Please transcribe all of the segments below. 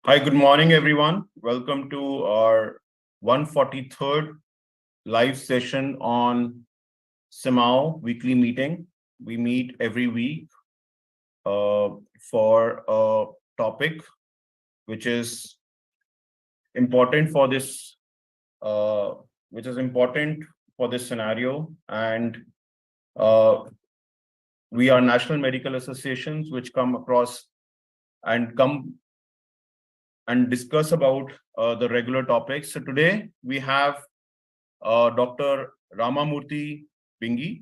Hi, good morning, everyone. Welcome to our 143rd live session on cmaao weekly meeting. We meet every week uh, for a topic which is important for this, uh, which is important for this scenario. And uh, we are national medical associations which come across and come and discuss about the regular topics. So today we have Dr. Ramamurthy Bingi.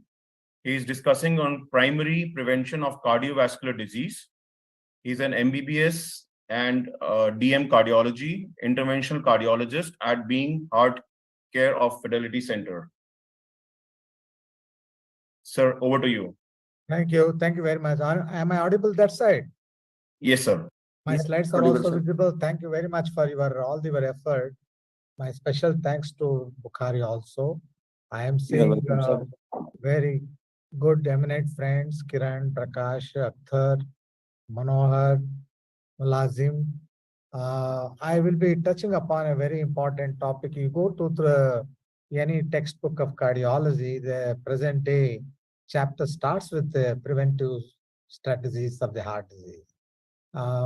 He is discussing on primary prevention of cardiovascular disease. He's an MBBS and DM cardiology, interventional cardiologist at Being Heart Care of Fidelity Center. Sir, over to you. Thank you. Thank you very much. Am I audible that side? Yes, sir. My slides are also visible. Thank you very much for your effort. My special thanks to Bukhari also. I am seeing very good eminent friends, Kiran, Prakash, Akhtar, Manohar, Mulazim. I will be touching upon a very important topic. You go to any textbook of cardiology, the present day chapter starts with the preventive strategies of the heart disease.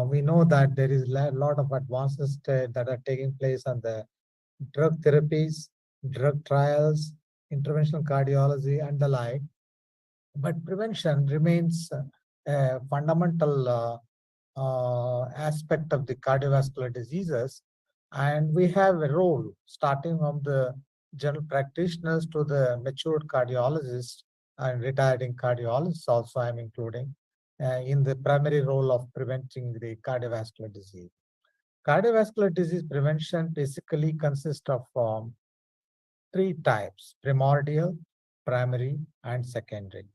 We know that there is a lot of advances that are taking place on the drug therapies, drug trials, interventional cardiology, and the like. But prevention remains a fundamental aspect of the cardiovascular diseases. And we have a role starting from the general practitioners to the matured cardiologists and retiring cardiologists also I'm including in the primary role of preventing the cardiovascular disease. Cardiovascular disease prevention basically consists of three types: primordial, primary, and secondary.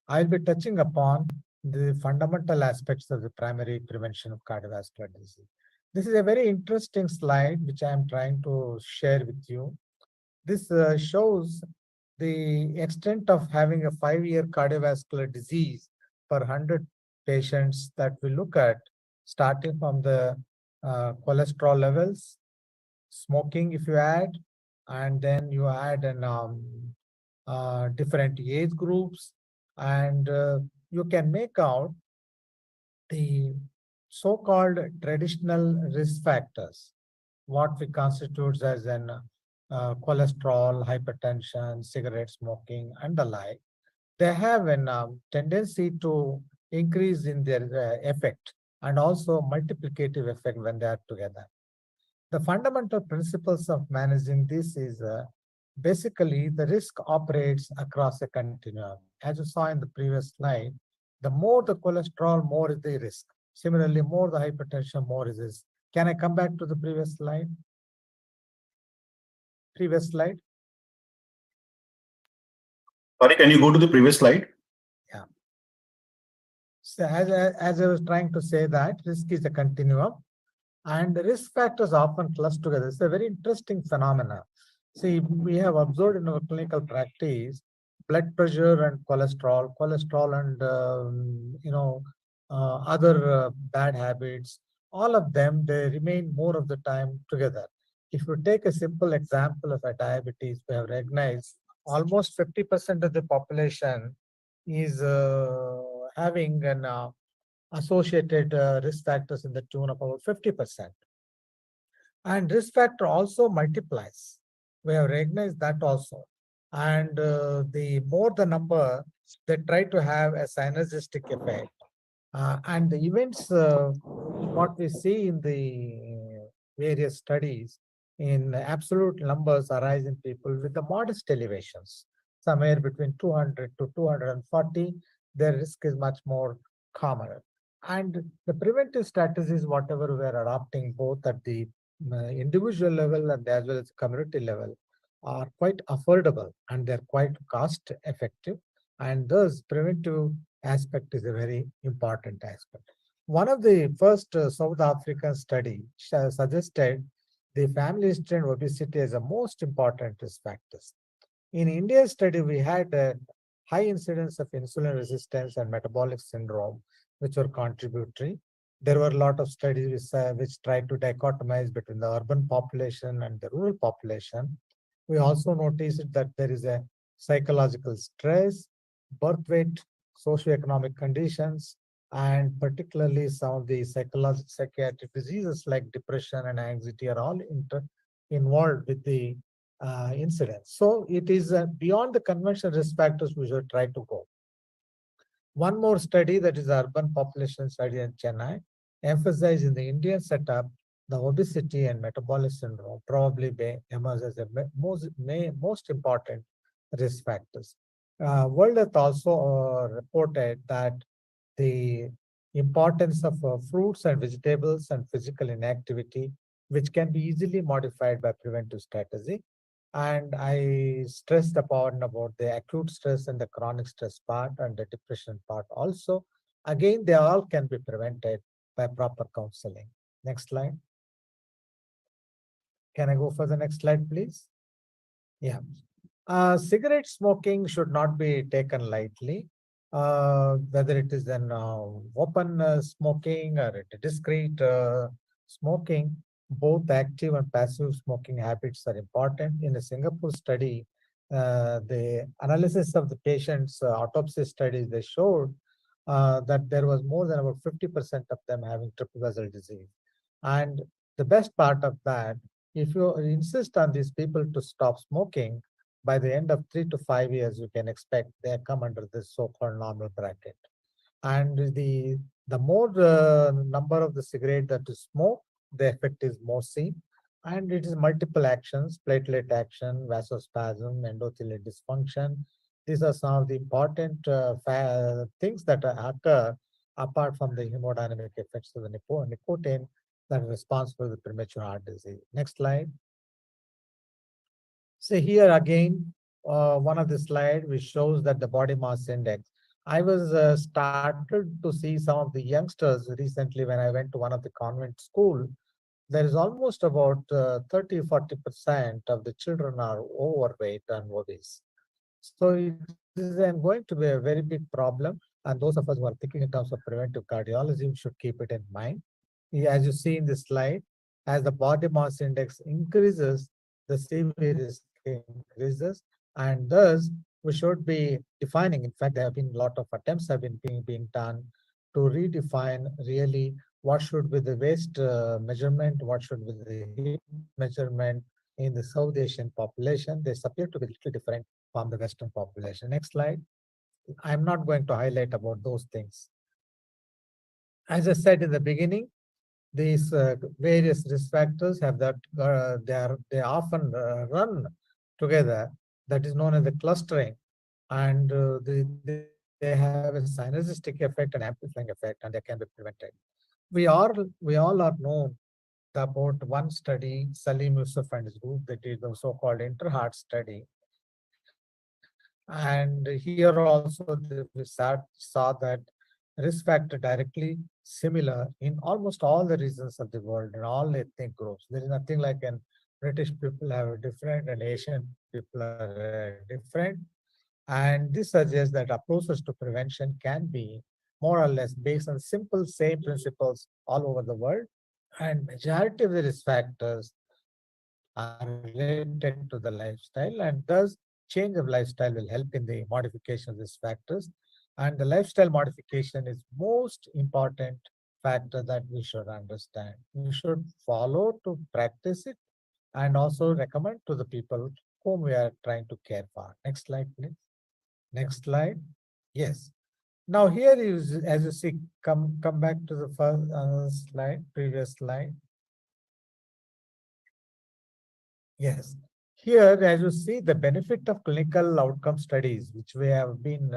I'll be touching upon the fundamental aspects of the primary prevention of cardiovascular disease. This is a very interesting slide which I am trying to share with you. This shows the extent of having a 5-year cardiovascular disease per 100 patients that we look at, starting from the cholesterol levels, smoking if you add, and then you add an different age groups, and you can make out the so-called traditional risk factors, what we constitutes as an cholesterol, hypertension, cigarette smoking, and the like. They have a tendency to increase in their effect and also multiplicative effect when they are together. The fundamental principles of managing this is basically the risk operates across a continuum. As you saw in the previous slide, the more the cholesterol, more is the risk. Similarly, more the hypertension, more is this. Can I come back to the previous slide? Previous slide. Sorry, can you go to the previous slide? Yeah. So as I was trying to say that risk is a continuum and the risk factors often cluster together. It's a very interesting phenomenon. See, we have observed in our clinical practice, blood pressure and cholesterol and other bad habits, all of them, they remain more of the time together. If you take a simple example of a diabetes, we have recognized almost 50% of the population is having an associated risk factors in the tune of about 50%. And risk factor also multiplies. We have recognized that also. And the more the number, they try to have a synergistic effect. And the events, what we see in the various studies, in absolute numbers arise in people with the modest elevations, somewhere between 200 to 240, their risk is much more common. And the preventive strategies, whatever we are adopting, both at the individual level and as well as community level, are quite affordable and they're quite cost effective. And thus, preventive aspect is a very important aspect. One of the first South African study suggested the family history and obesity as the most important risk factors. In India's study, we had a high incidence of insulin resistance and metabolic syndrome, which were contributory. There were a lot of studies which tried to dichotomize between the urban population and the rural population. We also noticed that there is a psychological stress, birth weight, socioeconomic conditions, and particularly some of the psychological psychiatric diseases like depression and anxiety are all involved with the incidence. So it is beyond the conventional risk factors we should try to go. One more study, that is urban population study in Chennai, emphasized in the Indian setup, the obesity and metabolic syndrome probably may emerge as the most important risk factors. World Health also reported that the importance of fruits and vegetables and physical inactivity, which can be easily modified by preventive strategy. And I stressed upon about the acute stress and the chronic stress part and the depression part also. Again, they all can be prevented by proper counseling. Next slide. Can I go for the next slide, please? Yeah. Cigarette smoking should not be taken lightly, whether it is an open smoking or a discreet smoking. Both active and passive smoking habits are important. In a Singapore study, the analysis of the patient's autopsy studies, they showed that there was more than about 50% of them having triple vessel disease. And the best part of that, if you insist on these people to stop smoking, by the end of 3 to 5 years, you can expect they come under this so-called normal bracket. And the more number of the cigarette that is smoked, the effect is more seen. And it is multiple actions, platelet action, vasospasm, endothelial dysfunction. These are some of the important things that occur apart from the hemodynamic effects of the nicotine that are responsible for the premature heart disease. Next slide. So here again, one of the slide which shows that the body mass index. I was started to see some of the youngsters recently when I went to one of the convent school. There is almost about 30–40% of the children are overweight and obese. So it is going to be a very big problem. And those of us who are thinking in terms of preventive cardiology, we should keep it in mind. As you see in this slide, as the body mass index increases, the CV risk increases, and thus we should be defining. In fact, there have been a lot of attempts have been being done to redefine really what should be the waist measurement, what should be the hip measurement in the South Asian population. They appear to be a little different from the Western population. Next slide. I'm not going to highlight about those things. As I said in the beginning, these various risk factors have that they often run together. That is known as the clustering, and they have a synergistic effect and amplifying effect, and they can be prevented. We all are known about one study, Salim Yusuf and his group, that is the so-called interheart study. And here also we saw that risk factor directly similar in almost all the regions of the world and all ethnic groups. There is nothing like an British people have a different and Asian people are different. And this suggests that approaches to prevention can be more or less based on simple same principles all over the world. And majority of the risk factors are related to the lifestyle, and thus change of lifestyle will help in the modification of these factors. And the lifestyle modification is most important factor that we should understand. We should follow to practice it and also recommend to the people whom we are trying to care for. Next slide, please. Next slide. Yes. Now here is, as you see, come back to the first slide, previous slide. Yes. Here, as you see, the benefit of clinical outcome studies, which we have been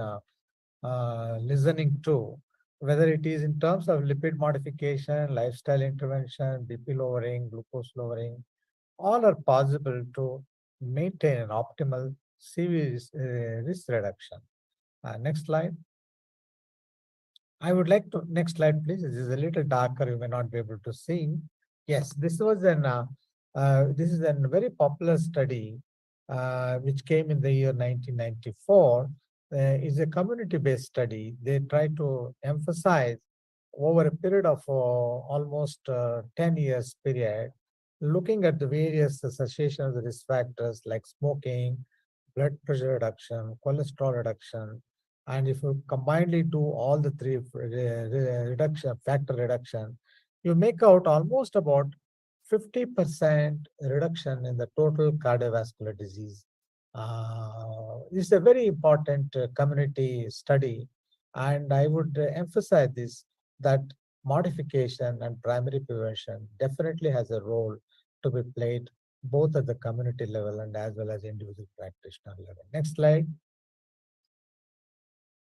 listening to, whether it is in terms of lipid modification, lifestyle intervention, BP lowering, glucose lowering, all are possible to maintain an optimal CV risk reduction. Next slide. I would like to, next slide, please. This is a little darker, you may not be able to see. Yes, this is a very popular study which came in the year 1994. Is a community-based study. They try to emphasize over a period of almost 10 years period, looking at the various associations of the risk factors like smoking, blood pressure reduction, cholesterol reduction, and if you combinedly do all the three reduction factor reduction, you make out almost about 50% reduction in the total cardiovascular disease. It's a very important community study, and I would emphasize this that modification and primary prevention definitely has a role to be played both at the community level and as well as individual practitioner level. Next slide.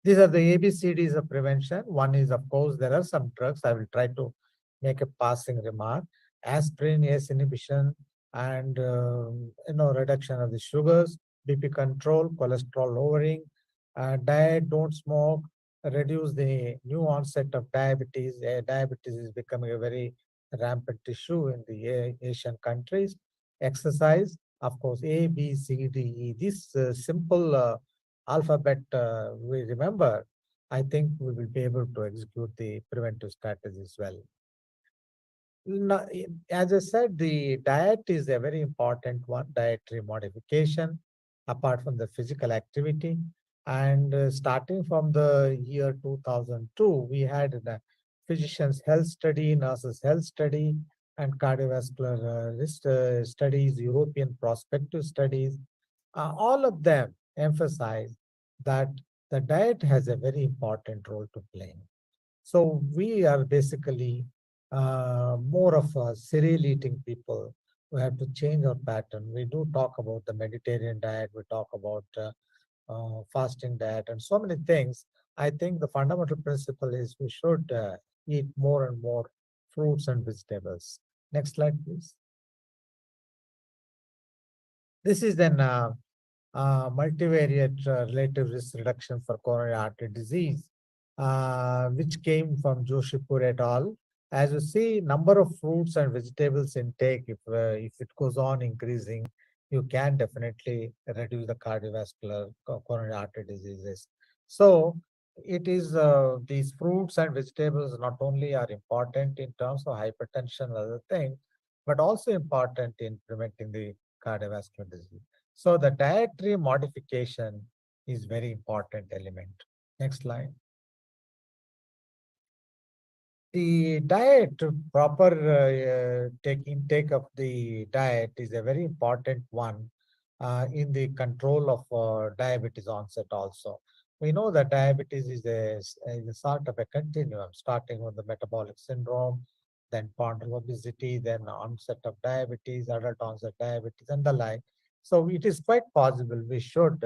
These are the ABCDs of prevention. One is, of course, there are some drugs. I will try to make a passing remark. Aspirin, ACE inhibition, and reduction of the sugars, BP control, cholesterol lowering, diet, don't smoke, reduce the new onset of diabetes. Diabetes is becoming a very rampant issue in the Asian countries. Exercise, of course, A, B, C, D, E. This simple alphabet we remember, I think we will be able to execute the preventive strategies well. As I said, the diet is a very important one, dietary modification, apart from the physical activity. And starting from the year 2002, we had the physician's health study, nurses' health study, and cardiovascular risk studies, European prospective studies. All of them emphasize that the diet has a very important role to play. So we are basically more of a cereal eating people. We have to change our pattern. We do talk about the Mediterranean diet, we talk about fasting diet, and so many things. I think the fundamental principle is we should eat more and more fruits and vegetables. Next slide, please. This is then multivariate relative risk reduction for coronary artery disease, which came from Joshipur et al. As you see, number of fruits and vegetables intake, if it goes on increasing, you can definitely reduce the cardiovascular coronary artery diseases. So it is these fruits and vegetables not only are important in terms of hypertension and other things, but also important in preventing the cardiovascular disease. So the dietary modification is very important element. Next slide. The diet, proper intake of the diet is a very important one in the control of diabetes onset also. We know that diabetes is a sort of a continuum, starting with the metabolic syndrome, then ponderal obesity, then onset of diabetes, adult onset diabetes, and the like. So it is quite possible we should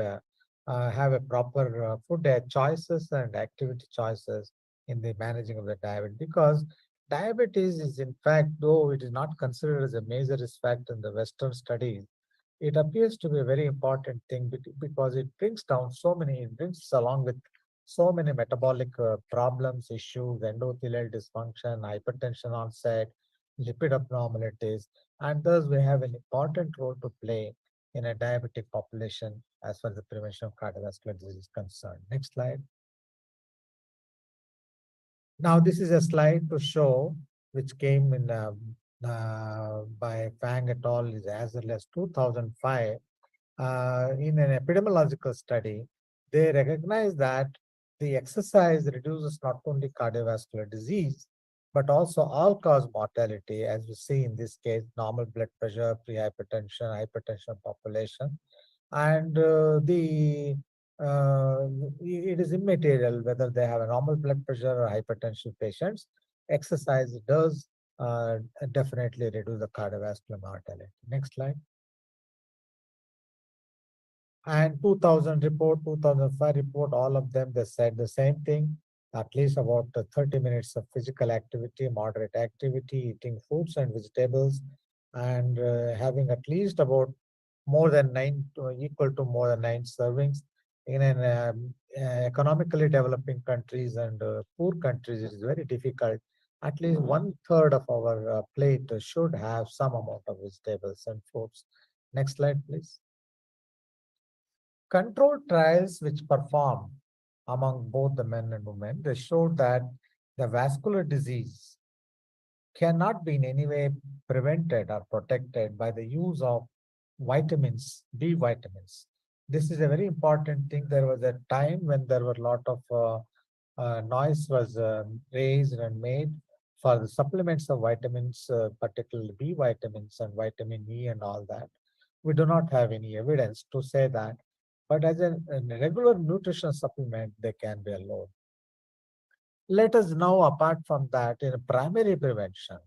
have a proper food choices and activity choices in the managing of the diabetes, because diabetes is in fact, though it is not considered as a major risk factor in the Western studies, it appears to be a very important thing because it brings down so many, it brings along with so many metabolic problems, issues, endothelial dysfunction, hypertension onset, lipid abnormalities, and thus we have an important role to play in a diabetic population as far as the prevention of cardiovascular disease is concerned. Next slide. Now, this is a slide to show which came in by Fang et al. Is as early as 2005. In an epidemiological study, they recognize that the exercise reduces not only cardiovascular disease, but also all-cause mortality, as we see in this case, normal blood pressure, pre-hypertension, hypertension population, and it is immaterial whether they have a normal blood pressure or hypertension patients. Exercise does definitely reduce the cardiovascular mortality. Next slide. And 2000 report, 2005 report, all of them, they said the same thing. At least about 30 minutes of physical activity, moderate activity, eating fruits and vegetables, and having at least about more than equal to more than 9 servings. In an economically developing countries and poor countries, it is very difficult. At least 1/3 of our plate should have some amount of vegetables and fruits. Next slide, please. Controlled trials which performed among both the men and women, they showed that The vascular disease cannot be in any way prevented or protected by the use of vitamins, B vitamins. This is a very important thing. There was a time when there were a lot of noise was raised and made for the supplements of vitamins, particularly B vitamins and vitamin E and all that. We do not have any evidence to say that, but as a regular nutrition supplement, they can be allowed. Let us now, apart from that, in primary prevention,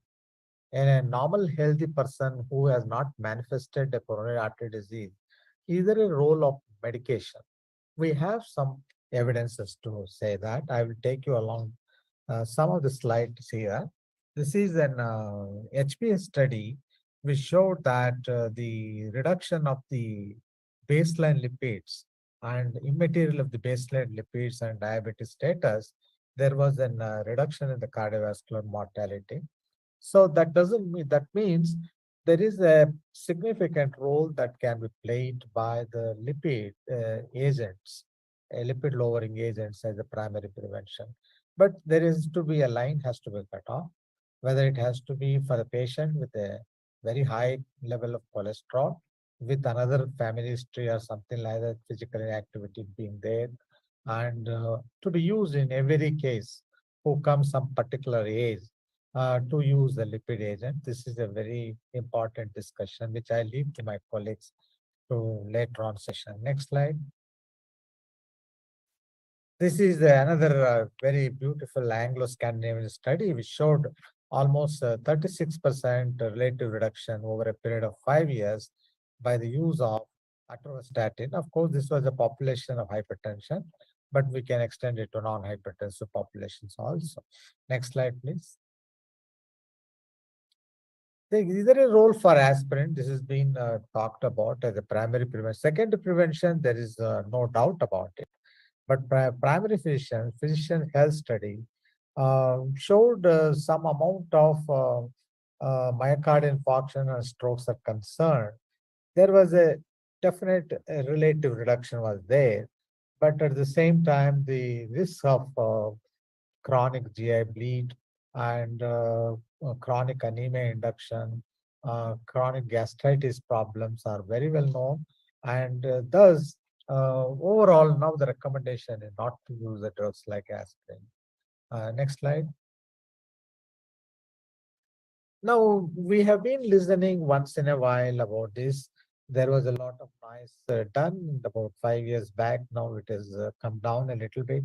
in a normal healthy person who has not manifested a coronary artery disease, is there a role of medication? We have some evidences to say that. I will take you along some of the slides here. This is an HPS study which showed that the reduction of the baseline lipids and immaterial of the baseline lipids and diabetes status, there was a reduction in the cardiovascular mortality. So that doesn't mean, that means there is a significant role that can be played by the lipid agents, lipid lowering agents as a primary prevention. But there is to be a line has to be cut off, whether it has to be for a patient with a very high level of cholesterol, with another family history or something like that, physical inactivity being there, and to be used in every case who comes some particular age to use the lipid agent. This is a very important discussion, which I leave to my colleagues to later on session. Next slide. This is another very beautiful Anglo-Scandinavian study which showed almost 36% relative reduction over a period of 5 years by the use of atorvastatin. Of course, this was a population of hypertension, but we can extend it to non-hypertensive populations also. Next slide, please. Is there a role for aspirin? This has been talked about as a primary prevention. Secondary prevention, there is no doubt about it. But primary physician health study showed some amount of myocardial infarction and strokes are concerned. There was a definite relative reduction was there, but at the same time, the risk of chronic GI bleed and chronic anemia induction, chronic gastritis problems are very well known, and thus overall now the recommendation is not to use the drugs like aspirin. Next slide. Now we have been listening once in a while about this. There was a lot of noise done about 5 years back. Now it has come down a little bit.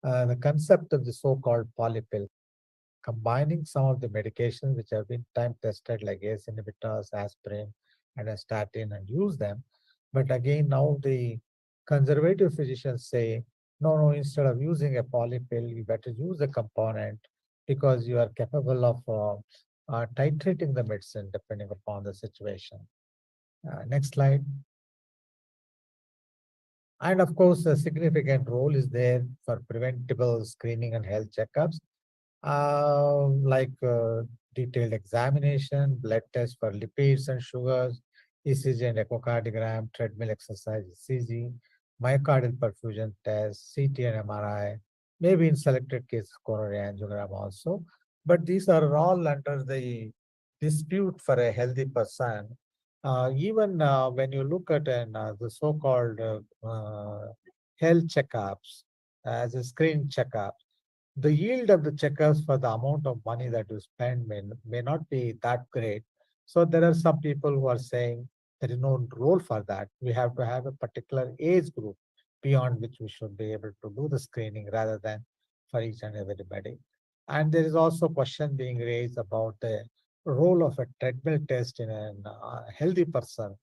The concept of the so-called polypill, combining some of the medications which have been time tested like ACE inhibitors, aspirin, and a statin and use them. But again, now the conservative physicians say, no, no, instead of using a polypill, you better use a component because you are capable of titrating the medicine depending upon the situation. Next slide. And of course, a significant role is there for preventable screening and health checkups. Like detailed examination, blood tests for lipids and sugars, ECG and echocardiogram, treadmill exercise, ECG, myocardial perfusion test, CT and MRI, maybe in selected cases, coronary angiogram also. But these are all under the dispute for a healthy person. Even when you look at the so-called health checkups as a screen checkup, the yield of the checkups for the amount of money that you spend may not be that great. So there are some people who are saying there is no role for that. We have to have a particular age group beyond which we should be able to do the screening rather than for each and everybody. And there is also a question being raised about the role of a treadmill test in a healthy person,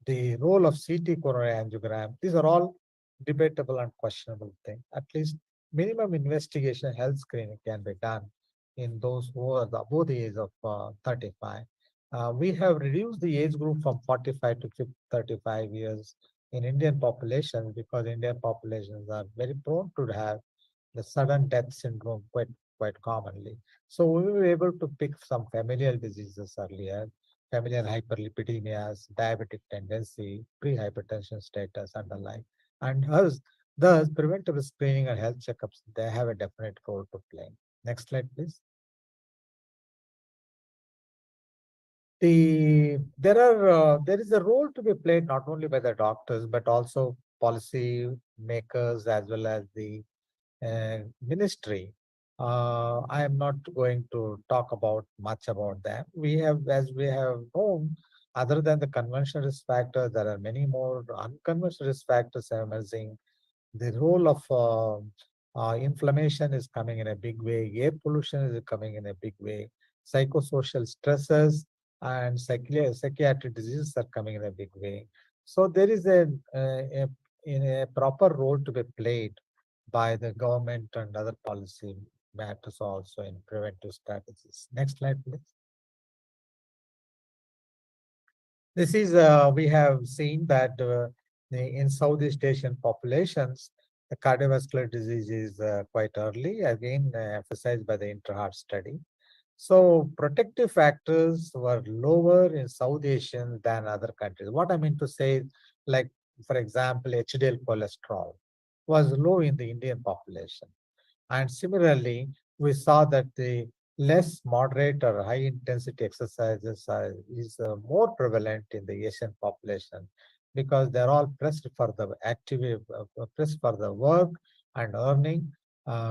the role of CT coronary angiogram. These are all debatable and questionable things. At least minimum investigation health screening can be done in those who are above the age of 35. We have reduced the age group from 45 to 35 years in Indian population because Indian populations are very prone to have the sudden death syndrome quite commonly. So we were able to pick some familial diseases earlier, familial hyperlipidemias, diabetic tendency, pre-hypertension status, and the like. And thus preventative screening and health checkups, they have a definite role to play. Next slide, please. There is a role to be played not only by the doctors but also policy makers as well as the ministry. I am not going to talk about much about them. We have, as we have known, other than the conventional risk factors, there are many more unconventional risk factors emerging. The role of inflammation is coming in a big way. Air pollution is coming in a big way. Psychosocial stresses and psychiatric diseases are coming in a big way. So there is a proper role to be played by the government and other policy matters also in preventive strategies. Next slide, please. This is, we have seen that in Southeast Asian populations, the cardiovascular disease is quite early, again emphasized by the Inter-Heart study. So protective factors were lower in South Asian than other countries. What I mean to say, like, for example, HDL cholesterol was low in the Indian population. And similarly, we saw that the less moderate or high intensity exercises is more prevalent in the Asian population because they're all pressed for the active, pressed for the work and earning,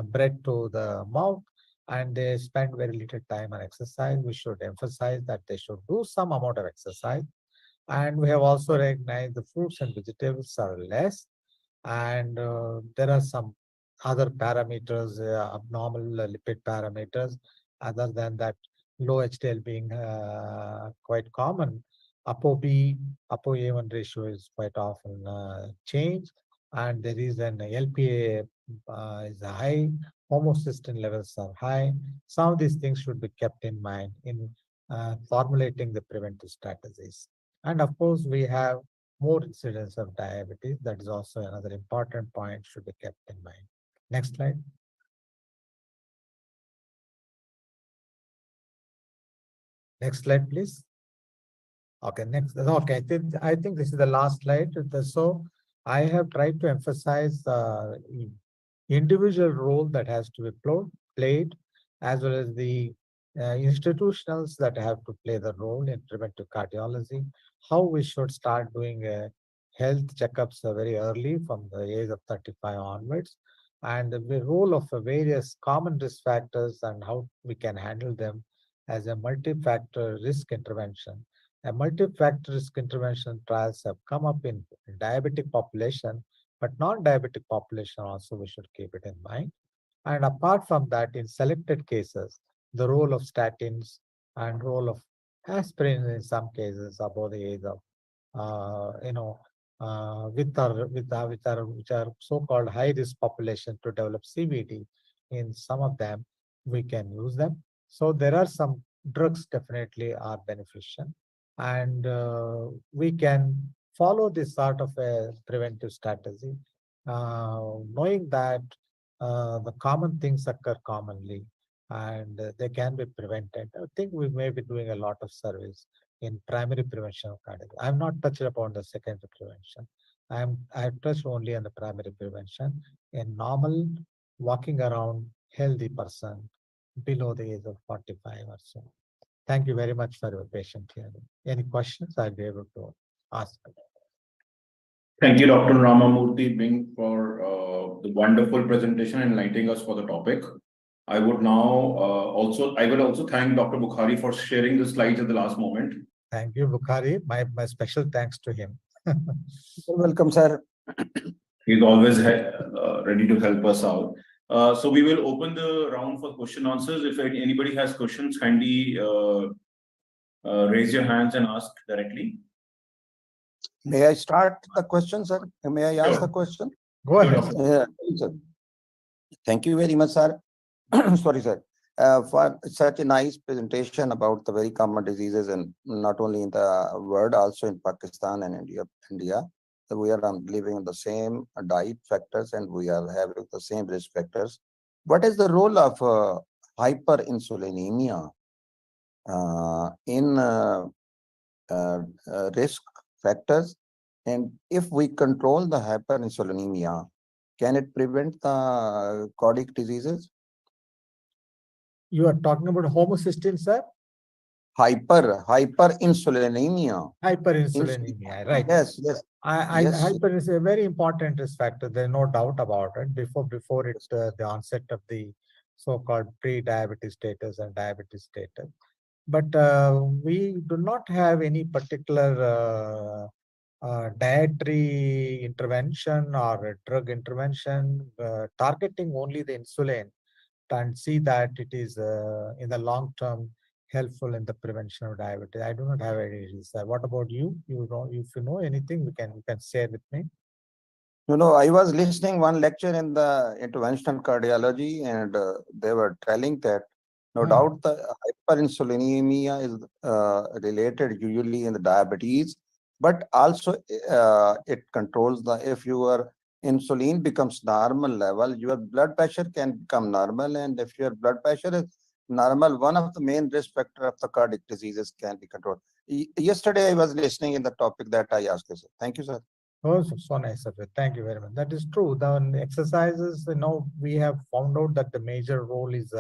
bread to the mouth, and they spend very little time on exercise. We should emphasize that they should do some amount of exercise. And we have also recognized the fruits and vegetables are less, and there are some other parameters, abnormal lipid parameters. Other than that, low HDL being quite common, ApoB, ApoA1 ratio is quite often changed, and there is an LPA is high, homocysteine levels are high. Some of these things should be kept in mind in formulating the preventive strategies. And of course, we have more incidence of diabetes. That is also another important point should be kept in mind. Next slide. Next slide, please. Okay, next. Okay, I think this is the last slide. So I have tried to emphasize individual role that has to be played, as well as the institutionals that have to play the role in preventive cardiology, how we should start doing health checkups very early from the age of 35 onwards, and the role of various common risk factors and how we can handle them as a multi-factor risk intervention. A multi-factor risk intervention trials have come up in diabetic population, but non-diabetic population also we should keep it in mind. And apart from that, in selected cases, the role of statins and role of aspirin in some cases above the age of, which are so-called high-risk population to develop CVD. In some of them, we can use them. So there are some drugs definitely are beneficial, and we can follow this sort of a preventive strategy, knowing that the common things occur commonly and they can be prevented. I think we may be doing a lot of service in primary prevention of cardiac. I'm not touched upon the secondary prevention. I've touched only on the primary prevention. A normal walking around healthy person below the age of 45 or so. Thank you very much for your patient hearing. Any questions I'll be able to ask. Thank you, Dr. Ramamurthy Bing, for the wonderful presentation and enlightening us for the topic. I would now I will also thank Dr. Bukhari for sharing the slides at the last moment. Thank you, Bukhari. My special thanks to him. You're welcome, sir. He's always ready to help us out. So we will open the round for question answers. If anybody has questions, kindly raise your hands and ask directly. May I start the question, sir? May I ask the question? Go ahead. Sir. Thank you very much, sir. Sorry, sir. For such a nice presentation about the very common diseases, and not only in the world, also in Pakistan and India. So we are living in the same diet factors and we are having the same risk factors. What is the role of hyperinsulinemia in risk factors? And if we control the hyperinsulinemia, can it prevent the cardiac diseases? You are talking about homocysteine, sir? Hyperinsulinemia. Hyperinsulinemia, right? Yes, yes, yes. Hyper is a very important risk factor. There's no doubt about it. Before the onset of the so-called pre-diabetes status and diabetes status, but we do not have any particular dietary intervention or a drug intervention targeting only the insulin and see that it is in the long term helpful in the prevention of diabetes. I do not have any research. What about you? You know, if you know anything, you can share with me. I was listening one lecture in the interventional cardiology, and they were telling that no Hmm. doubt the hyperinsulinemia is related usually in the diabetes, but also it controls the if your insulin becomes normal level, your blood pressure can become normal, and if your blood pressure is normal, one of the main risk factor of the cardiac diseases can be controlled. Yesterday, I was listening in the topic that I asked you, sir. Thank you, sir. Oh, so nice of it. Thank you very much. That is true. The exercises, we have found out that the major role is,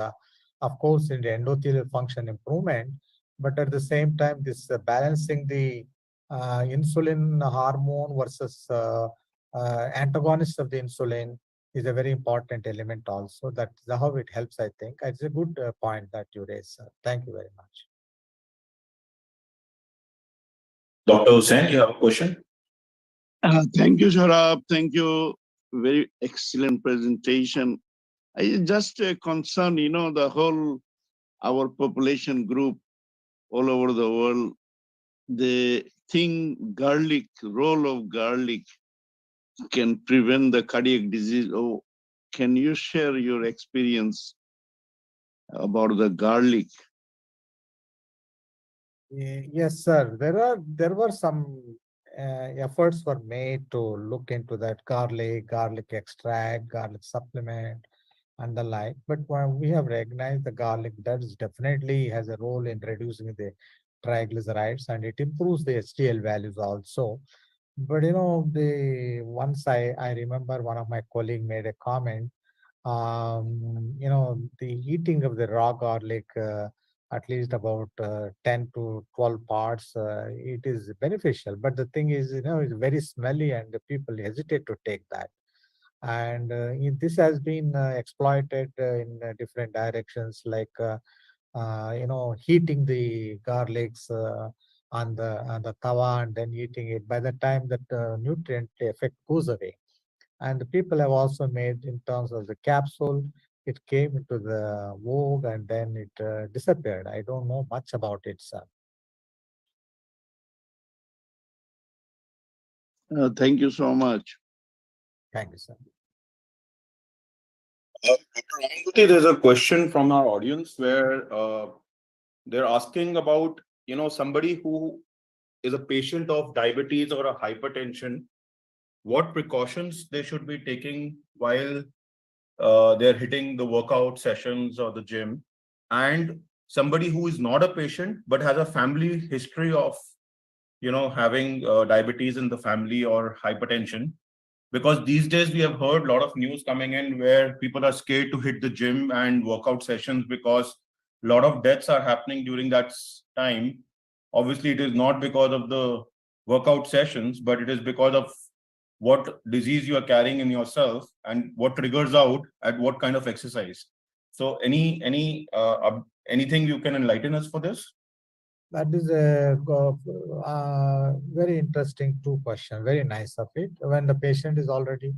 of course, in the endothelial function improvement, but at the same time, this balancing the insulin hormone versus antagonist of the insulin is a very important element also. That's how it helps, I think. It's a good point that you raised, sir. Thank you very much. Dr. Hussain, you have a question? Thank you, Sharab. Thank you. Very excellent presentation. I just concerned, the whole our population group all over the world. The thing garlic, role of garlic can prevent the cardiac disease. Oh, can you share your experience about the garlic? Yes, sir. There were some efforts were made to look into that garlic extract, garlic supplement, and the like. But we have recognized the garlic does definitely has a role in reducing the triglycerides and it improves the HDL values also. But the once I remember one of my colleague made a comment, the eating of the raw garlic, at least about 10 to 12 parts, it is beneficial. But the thing is, it's very smelly and the people hesitate to take that. And this has been exploited in different directions, like, heating the garlics on the tawa and then eating it. By the time that nutrient effect goes away, and the people have also made in terms of the capsule, it came into the vogue and then it disappeared. I don't know much about it, sir. Thank you so much. Thank you, sir. Dr. Anguti, there's a question from our audience where they're asking about, somebody who is a patient of diabetes or a hypertension, what precautions they should be taking while they're hitting the workout sessions or the gym, and somebody who is not a patient but has a family history of having diabetes in the family or hypertension, because these days we have heard a lot of news coming in where people are scared to hit the gym and workout sessions because a lot of deaths are happening during that time. Obviously it is not because of the workout sessions, but it is because of what disease you are carrying in yourself and what triggers out at what kind of exercise. So anything you can enlighten us for this? That is a very interesting two question. Very nice of it. When a person is already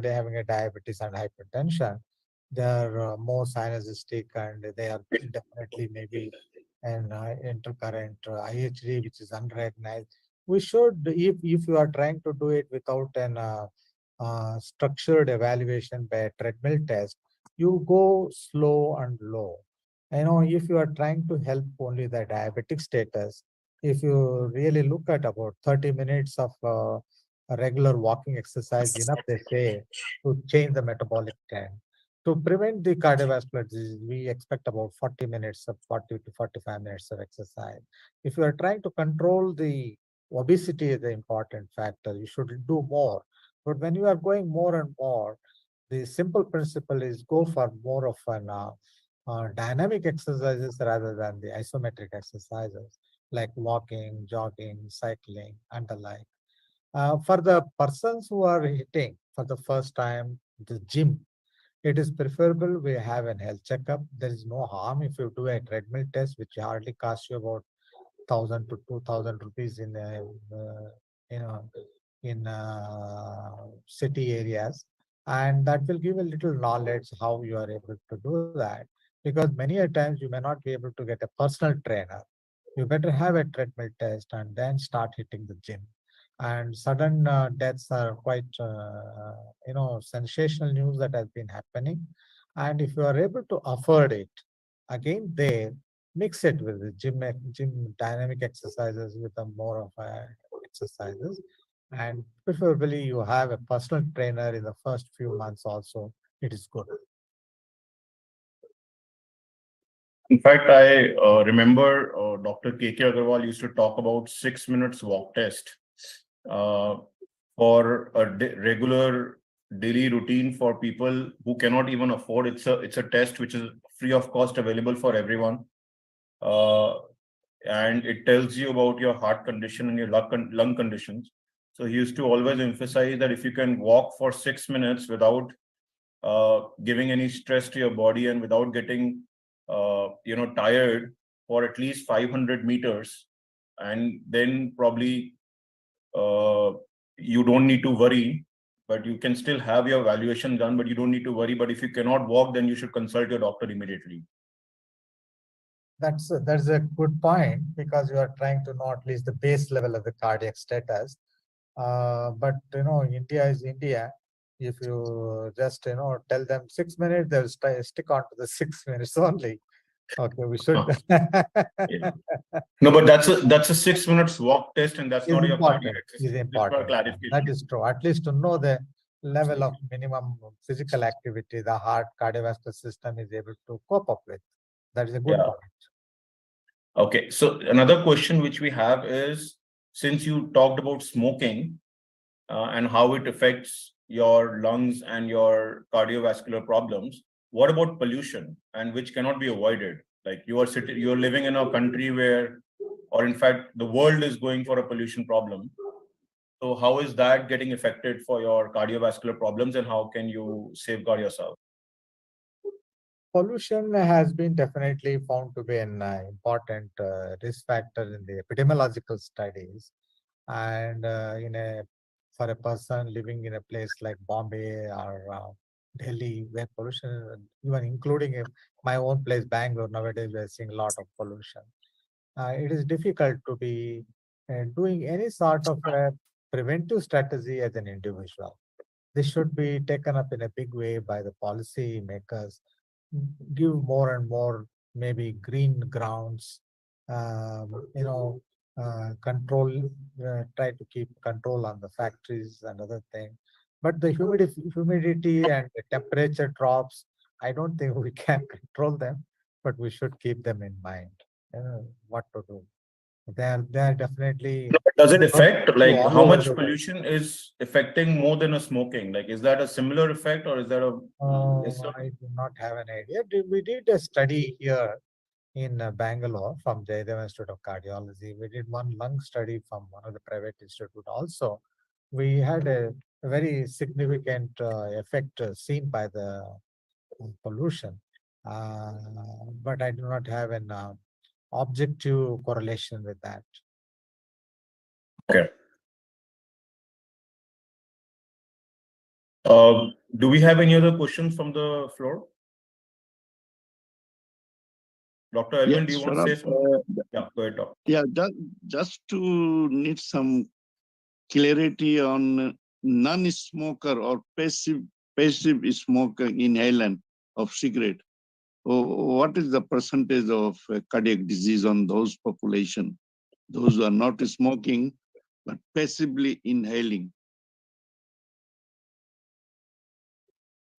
having a diabetes and hypertension, they are more synergistic and they are definitely maybe an intercurrent IHD, which is unrecognized. We should, if you are trying to do it without an structured evaluation by a treadmill test, you go slow and low. If you are trying to help only the diabetic status, if you really look at about 30 minutes of a regular walking exercise, enough they say to change the metabolic trend. To prevent the cardiovascular disease, we expect about 40 minutes of 40 to 45 minutes of exercise. If you are trying to control the obesity is the important factor, you should do more. But when you are going more and more, the simple principle is go for more of an dynamic exercises rather than the isometric exercises like walking, jogging, cycling, and the like. For the persons who are hitting for the first time the gym, it is preferable we have an health checkup. There is no harm if you do a treadmill test, which hardly costs you about 1,000 to 2,000 rupees in you know in city areas, and that will give a little knowledge how you are able to do that. Because many a times you may not be able to get a personal trainer. You better have a treadmill test and then start hitting the gym. And sudden deaths are quite sensational news that has been happening. And if you are able to afford it, again there mix it with the gym dynamic exercises with a more of a exercises, and preferably you have a personal trainer in the first few months also. It is good. In fact, I remember Dr. K.K. Agarwal used to talk about 6 minutes walk test uh, for a regular daily routine for people who cannot even afford. It's a test which is free of cost, available for everyone, and it tells you about your heart condition and your lung conditions. So he used to always emphasize that if you can walk for 6 minutes without giving any stress to your body and without getting tired for at least 500 meters, and then probably you don't need to worry, but you can still have your evaluation done, but you don't need to worry. But if you cannot walk, then you should consult your doctor immediately. That's a good point, because you are trying to know at least the base level of the cardiac status. But India is India. If you just tell them 6 minutes, they'll stick on to the 6 minutes only. Okay, we should. Yeah. No, but that's a 6 minutes walk test, and that's Is not your cardiac important. exercise. Is Just for important. clarification. That is true. At least to know the level of minimum physical activity the heart cardiovascular system is able to cope up with. That is a good Yeah. point. Okay. So another question which we have is, since you talked about smoking and how it affects your lungs and your cardiovascular problems, what about pollution, and which cannot be avoided? Like you're living in a country where, or in fact, the world is going for a pollution problem. So how is that getting affected for your cardiovascular problems, and how can you safeguard yourself? Pollution has been definitely found to be an important risk factor in the epidemiological studies. And for a person living in a place like Bombay or Delhi, where pollution, even including my own place, Bangalore, nowadays we are seeing a lot of pollution. It is difficult to be doing any sort of a preventive strategy as an individual. This should be taken up in a big way by the policy makers. Give more and more maybe green grounds, you know, control, try to keep control on the factories and other things. But the humidity and the temperature drops, I don't think we can control them, but we should keep them in mind. What to do. They are definitely Does it all affect, like, all how over much the world. pollution is affecting more than a smoking? Like, is that a similar effect, or is that a I do not have an idea. We did a study here in Bangalore from Jayadeva Institute of Cardiology. We did one lung study from one of the private institute also. We had a very significant effect seen by the pollution, uh, but I do not have an objective correlation with that. okay? Do we have any other questions from the floor? Dr. Elvin, Yeah, do you want to Sharab, say something? Yeah, go ahead, Doc. yeah, just to need some clarity on non-smoker or passive smoker inhalant of cigarette. What is the percentage of cardiac disease on those population? Those who are not smoking, but passively inhaling.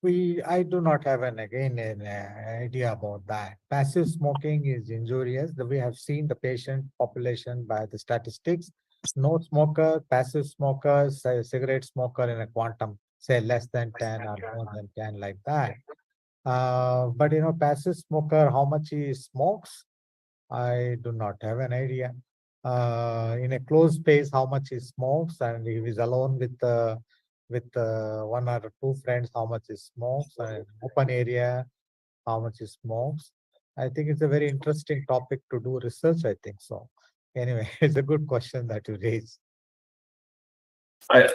I do not have an idea about that. Passive smoking is injurious. We have seen the patient population by the statistics. No smoker, passive smoker, cigarette smoker in a quantum, say less than 10 or more than 10, like that. But passive smoker, how much he smokes, I do not have an idea. In a closed space, how much he smokes, and if he's alone with one or two friends, how much he smokes, and open area, how much he smokes. I think it's a very interesting topic to do research. I think so. Anyway, it's a good question that you raise.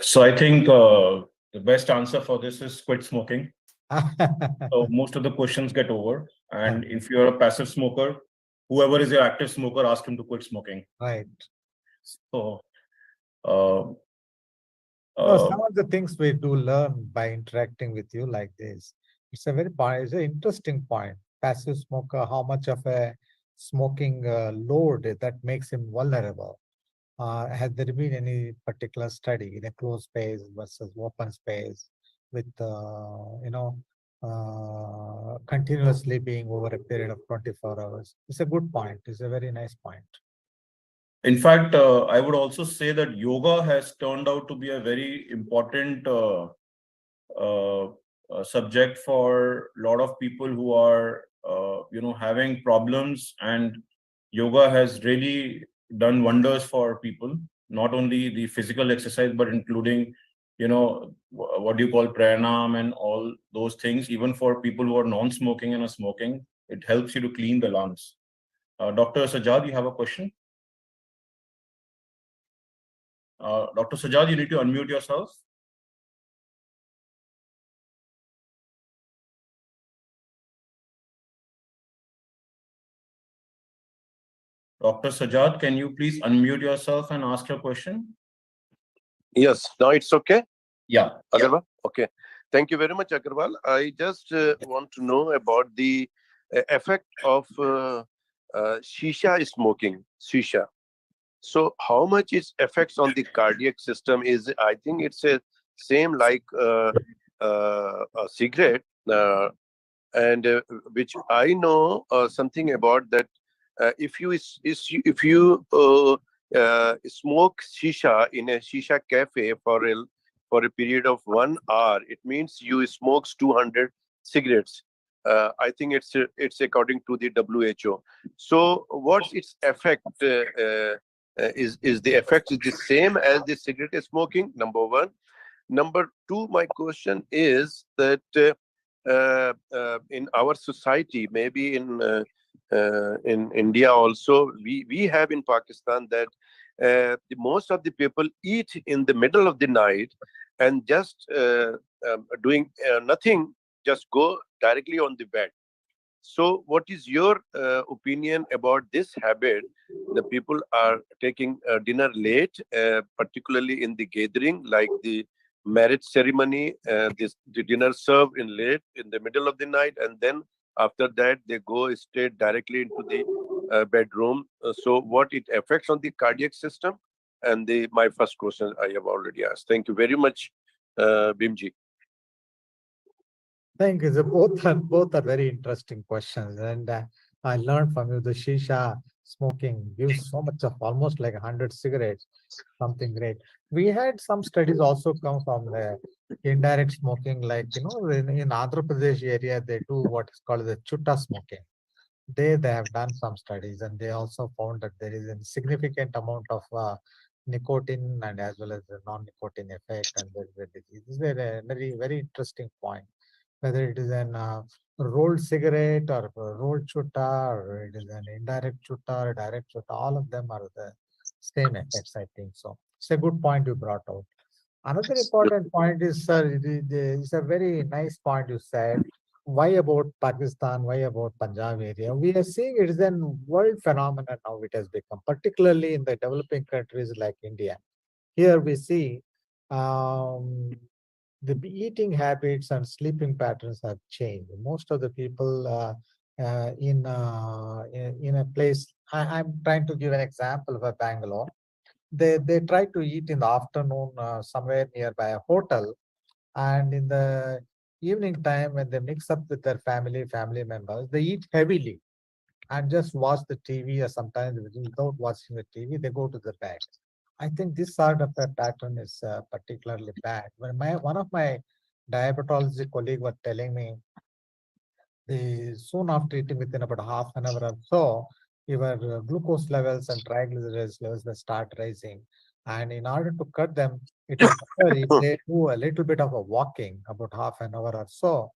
So I think the best answer for this is quit smoking. So most of the questions get over. And if you're a passive smoker, whoever is your active smoker, ask him to quit smoking. Right. So, uh, No, uh, some of the things we do learn by interacting with you like this. It's a very it's an interesting point. Passive smoker, how much of a smoking load that makes him vulnerable? Has there been any particular study in a closed space versus open space with continuously being over a period of 24 hours? It's a good point. It's a very nice point. in fact, I would also say that yoga has turned out to be a very important uh, subject for a lot of people who are, having problems, and yoga has really done wonders for people. Not only the physical exercise, but including, what do you call pranayam and all those things. Even for people who are non-smoking and are smoking, it helps you to clean the lungs. Dr. Sajad, you have a question? Dr. Sajad, you need to unmute yourself. Dr. Sajad, can you please unmute yourself and ask your question? Yes, now it's okay. Yeah. Agarwal? Okay. Thank you very much, Agarwal. I just want to know about the effect of shisha smoking. Shisha. So, how much its effects on the cardiac system is? I think it's a same like a cigarette, and which I know something about that. If you smoke shisha in a shisha cafe for a period of 1 hour, it means you smokes 200 cigarettes. I think it's according to the WHO. So what's its effect? Is the effect is the same as the cigarette smoking? Number one. Number two, my question is that in our society, maybe in India also, we have in Pakistan that most of the people eat in the middle of the night and just doing nothing, just go directly on the bed. So, what is your opinion about this habit? The people are taking dinner late, particularly in the gathering, like the marriage ceremony. The dinner served in late in the middle of the night, and then after that they go straight directly into the bedroom. So, what it affects on the cardiac system? And my first question I have already asked. Thank you very much, Bimji. Thank you. So both are very interesting questions, and I learned from you the shisha smoking gives so much of almost like 100 cigarettes, something great. We had some studies also come from the indirect smoking, like in Andhra Pradesh area they do what is called the chutta smoking. They have done some studies, and they also found that there is a significant amount of nicotine and as well as the non-nicotine effect, and there is a disease. This is a very interesting point, whether it is an rolled cigarette or a rolled chutta, or it is an indirect chutta or direct chutta, all of them are the same effects, I think so. It's a good point you brought out. Another important point is, sir, it's a very nice point you said. Why about Pakistan? Why about Punjab area? We are seeing it is a world phenomenon now. It has become, particularly in the developing countries like India. Here we see um, the eating habits and sleeping patterns have changed. Most of the people in a place, I'm trying to give an example of a Bangalore. They try to eat in the afternoon somewhere nearby a hotel, and in the evening time when they mix up with their family members, they eat heavily and just watch the TV, or sometimes without watching the TV, they go to the bed. I think this sort of a pattern is particularly bad. When one of my diabetology colleague was telling me soon after eating, within about half an hour or so, your glucose levels and triglycerides levels will start rising. And in order to cut them, it is better if they do a little bit of a walking, about half an hour or so,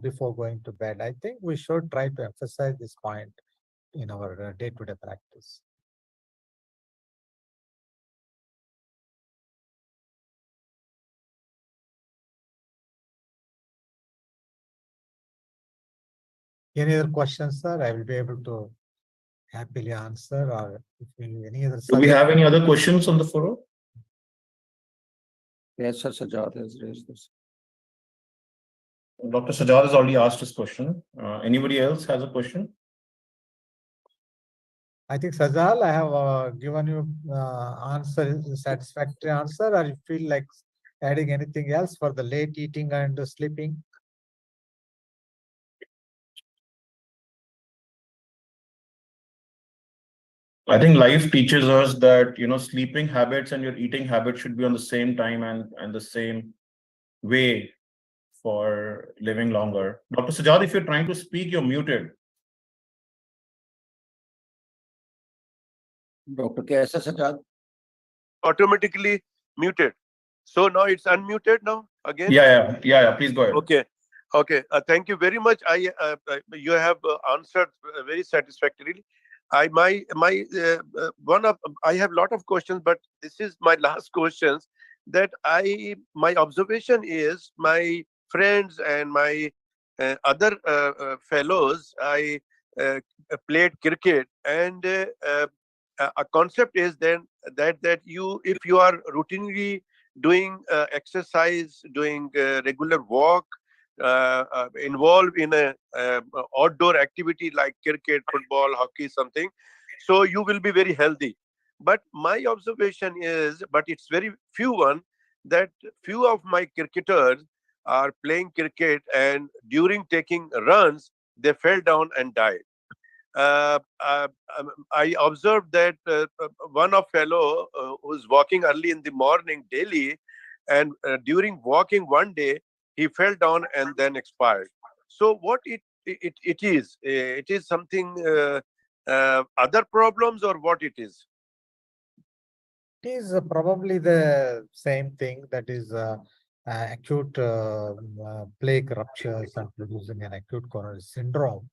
before going to bed. I think we should try to emphasize this point in our day-to-day practice. Any other questions, sir? I will be able to happily answer, or if you need any other. Do we have any other questions on the forum? Yes, sir, Sajad has raised this. Dr. Sajad has already asked his question. Anybody else has a question? I think, Sajal, I have given you satisfactory answer, or you feel like adding anything else for the late eating and sleeping? I think life teaches us that, sleeping habits and your eating habits should be on the same time and the same way for living longer. Dr. Sajad, if you're trying to speak, you're muted. Dr. Kaisa Sajad. Automatically muted. So now it's unmuted now again? Yeah. Please go ahead. Okay. Thank you very much. You have answered very satisfactorily. I have a lot of questions, but this is my last questions. That my observation is my friends and my other fellows. I played cricket, and a concept is then that you, if you are routinely doing exercise, doing regular walk, involved in a outdoor activity like cricket, football, hockey, something, so you will be very healthy. But my observation is, but it's very few one, that few of my cricketers are playing cricket, and during taking runs they fell down and died. I observed that one of fellow who's walking early in the morning daily, and during walking one day he fell down and then expired. So what it is? It is something other problems, or what it is? It is probably the same thing, that is acute plaque ruptures and producing an acute coronary syndrome.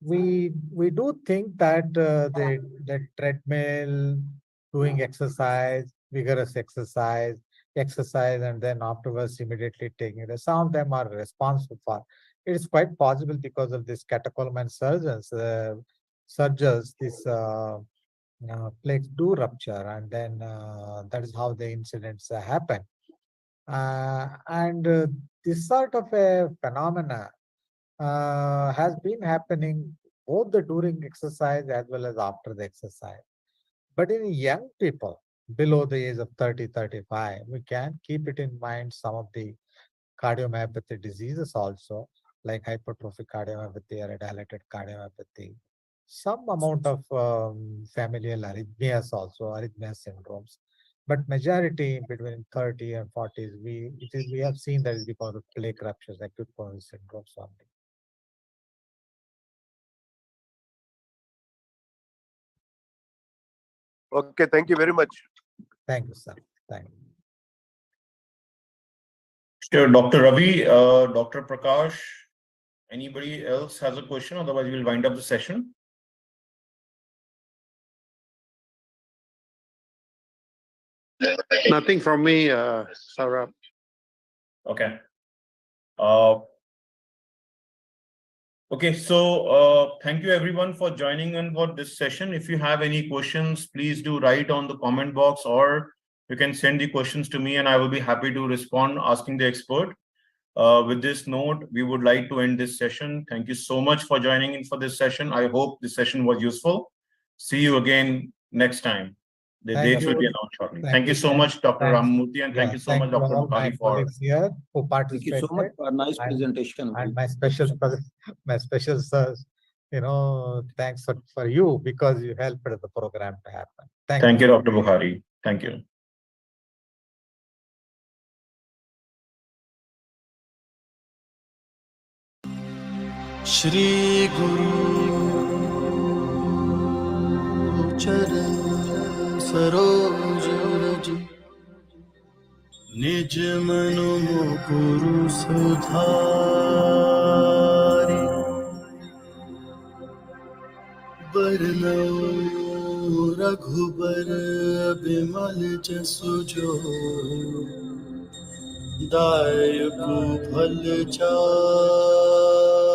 We do think that the treadmill, doing exercise, vigorous exercise, and then afterwards immediately taking it. Some of them are responsible for. It is quite possible because of this catecholaminergic surges, this plaques do rupture, and then that is how the incidents happen. And this sort of a phenomena has been happening both during exercise as well as after the exercise. But in young people below the age of 30, 35, we can keep it in mind some of the cardiomyopathy diseases also, like hypertrophic cardiomyopathy or dilated cardiomyopathy. Some amount of familial arrhythmias also, arrhythmia syndromes. But majority between 30 and 40s, we have seen that is because of plaque ruptures, acute coronary syndromes only. Okay, thank you very much. Thank you, sir. Thank you. Sure, Dr. Ravi, Dr. Prakash, anybody else has a question? Otherwise, we'll wind up the session. Nothing from me, Saurabh. Okay. Okay, so thank you everyone for joining in for this session. If you have any questions, please do write on the comment box, or you can send the questions to me and I will be happy to respond asking the expert. With this note, we would like to end this session. Thank you so much for joining in for this session. I hope this session was useful. See you again next time. The dates will be announced shortly. Thank you so much, Dr. Ramamurthy, and thank you so much, Dr. My Bukhari, for colleagues here who Thank participated. you so much for a nice presentation. And my special thanks for you, because you helped the program to happen. Thank you, Dr. Bukhari. Thank you. Shri गुरु चरण सरोज रज निज मनु मुकुरु सुधारि बरनौ रघुबर बिमल जसु जो दायकु फल चारि